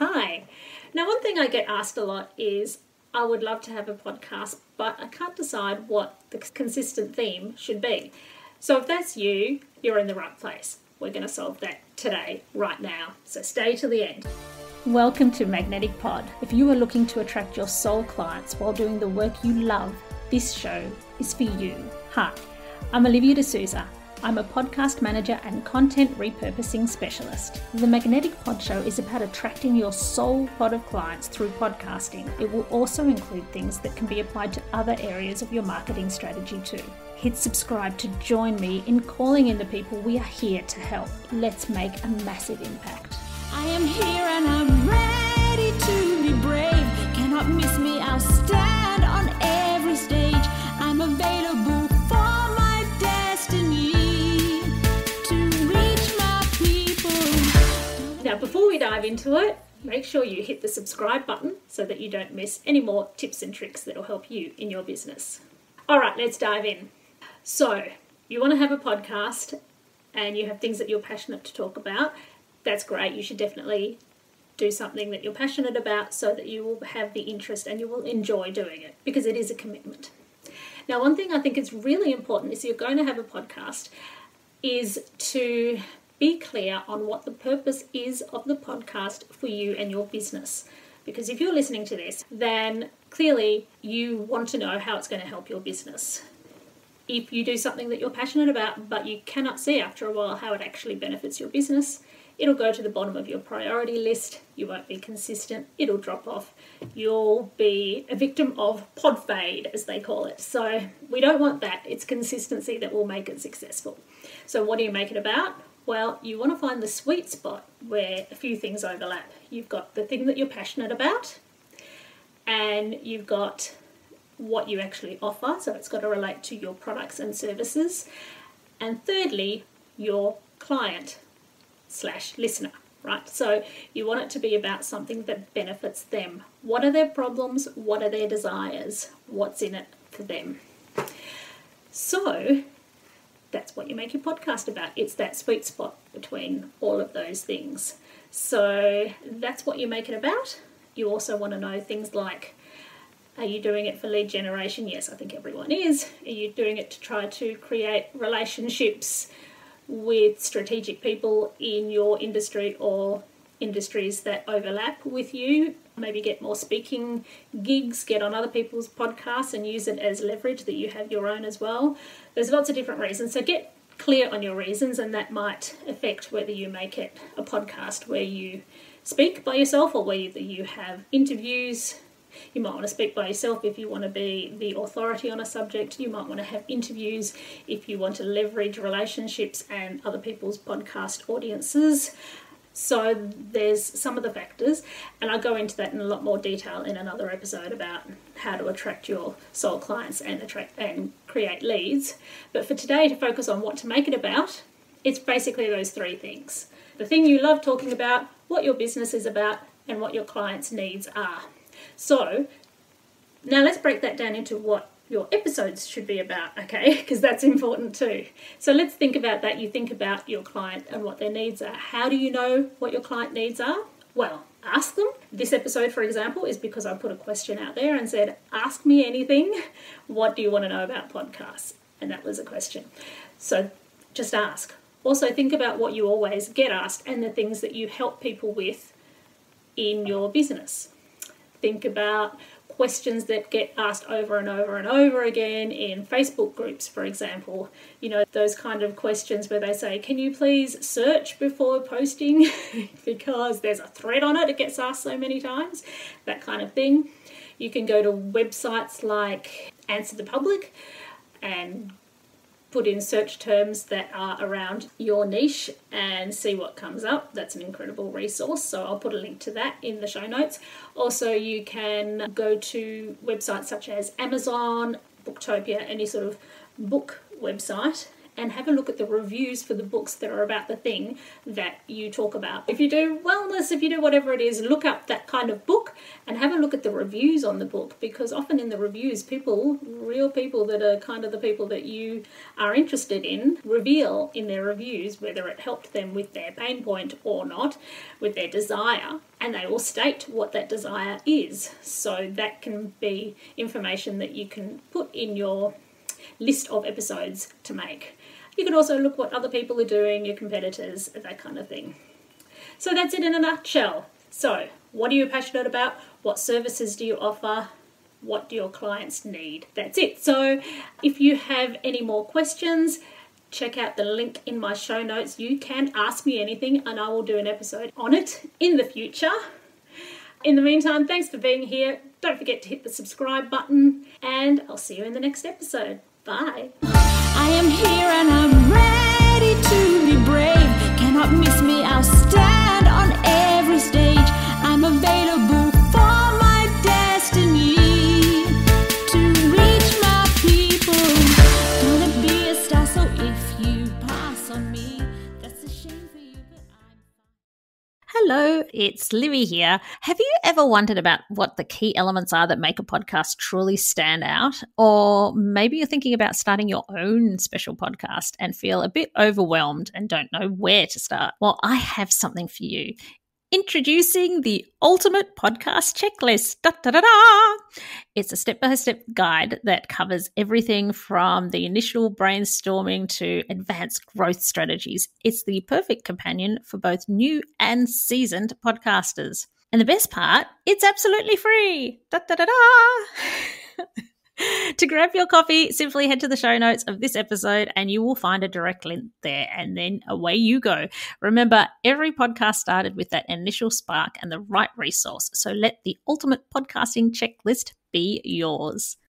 Hi. Now, one thing I get asked a lot is I would love to have a podcast, but I can't decide what the consistent theme should be. So if that's you, you're in the right place. We're going to solve that today, right now. So stay to the end. Welcome to Magnetic Pod. If you are looking to attract your soul clients while doing the work you love, this show is for you. Hi, I'm Olivia D'Souza. I'm a podcast manager and content repurposing specialist. The Magnetic Pod Show is about attracting your soul pod of clients through podcasting. It will also include things that can be applied to other areas of your marketing strategy too. Hit subscribe to join me in calling in the people we are here to help. Let's make a massive impact. I am here and I'm ready to be brave. Cannot miss me, I'll stand on every stage. I'm available for my destiny to reach my people. Now, before we dive into it, make sure you hit the subscribe button so that you don't miss any more tips and tricks that will help you in your business. All right, let's dive in. So, you want to have a podcast and you have things that you're passionate to talk about. That's great. You should definitely do something that you're passionate about so that you will have the interest and you will enjoy doing it, because it is a commitment. Now, one thing I think is really important is you're going to have a podcast is to be clear on what the purpose is of the podcast for you and your business. Because if you're listening to this, then clearly you want to know how it's going to help your business. If you do something that you're passionate about, but you cannot see after a while how it actually benefits your business, it'll go to the bottom of your priority list. You won't be consistent. It'll drop off. You'll be a victim of pod fade, as they call it. So we don't want that. It's consistency that will make it successful. So what do you make it about? Well, you want to find the sweet spot where a few things overlap. You've got the thing that you're passionate about, and you've got what you actually offer. So it's got to relate to your products and services. And thirdly, your client / listener, right? So you want it to be about something that benefits them. What are their problems? What are their desires? What's in it for them? So that's what you make your podcast about. It's that sweet spot between all of those things. So that's what you make it about. You also want to know things like, are you doing it for lead generation? Yes, I think everyone is. Are you doing it to try to create relationships with strategic people in your industry or industries that overlap with you? Maybe get more speaking gigs, get on other people's podcasts and use it as leverage that you have your own as well. There's lots of different reasons. So get clear on your reasons, and that might affect whether you make it a podcast where you speak by yourself or whether you have interviews. You might want to speak by yourself if you want to be the authority on a subject. You might want to have interviews if you want to leverage relationships and other people's podcast audiences. So there's some of the factors, and I'll go into that in a lot more detail in another episode about how to attract your soul clients and attract and create leads. But for today, to focus on what to make it about, it's basically those three things. The thing you love talking about, what your business is about, and what your clients' needs are. So now let's break that down into what your episodes should be about, okay? Because that's important too. So let's think about that. You think about your client and what their needs are. How do you know what your client needs are? Well, ask them. This episode, for example, is because I put a question out there and said, ask me anything. What do you want to know about podcasts? And that was a question. So just ask. Also think about what you always get asked and the things that you help people with in your business. Think about questions that get asked over and over and over again in Facebook groups, for example. You know, those kind of questions where they say, can you please search before posting? Because there's a thread on it, it gets asked so many times, that kind of thing. You can go to websites like Answer the Public and put in search terms that are around your niche and see what comes up. That's an incredible resource, so I'll put a link to that in the show notes. Also, you can go to websites such as Amazon, Booktopia, any sort of book website, and have a look at the reviews for the books that are about the thing that you talk about. If you do wellness, if you do whatever it is, look up that kind of book and have a look at the reviews on the book, because often in the reviews, real people that are kind of the people that you are interested in, reveal in their reviews whether it helped them with their pain point or not, with their desire, and they will state what that desire is. So that can be information that you can put in your list of episodes to make. You can also look what other people are doing, your competitors, that kind of thing. So that's it in a nutshell. So what are you passionate about? What services do you offer? What do your clients need? That's it. So if you have any more questions, check out the link in my show notes. You can ask me anything and I will do an episode on it in the future. In the meantime, thanks for being here. Don't forget to hit the subscribe button and I'll see you in the next episode. Bye. I am here and I'm ready to be brave. Cannot miss me, I'll stand on every stage. I'm available for my destiny to reach my people. Gonna be a star, so if you pass on me, that's a shame for you, but I'm fine. Hello, it's Livy here. Have you ever wondered about what the key elements are that make a podcast truly stand out? Or maybe you're thinking about starting your own special podcast and feel a bit overwhelmed and don't know where to start? Well, I have something for you. Introducing the Ultimate Podcast Checklist. Da, da, da, da. It's a step-by-step guide that covers everything from the initial brainstorming to advanced growth strategies. It's the perfect companion for both new and seasoned podcasters. And the best part, it's absolutely free. Da, da, da, da. To grab your copy, simply head to the show notes of this episode and you will find a direct link there, and then away you go. Remember, every podcast started with that initial spark and the right resource, so let the Ultimate Podcasting Checklist be yours.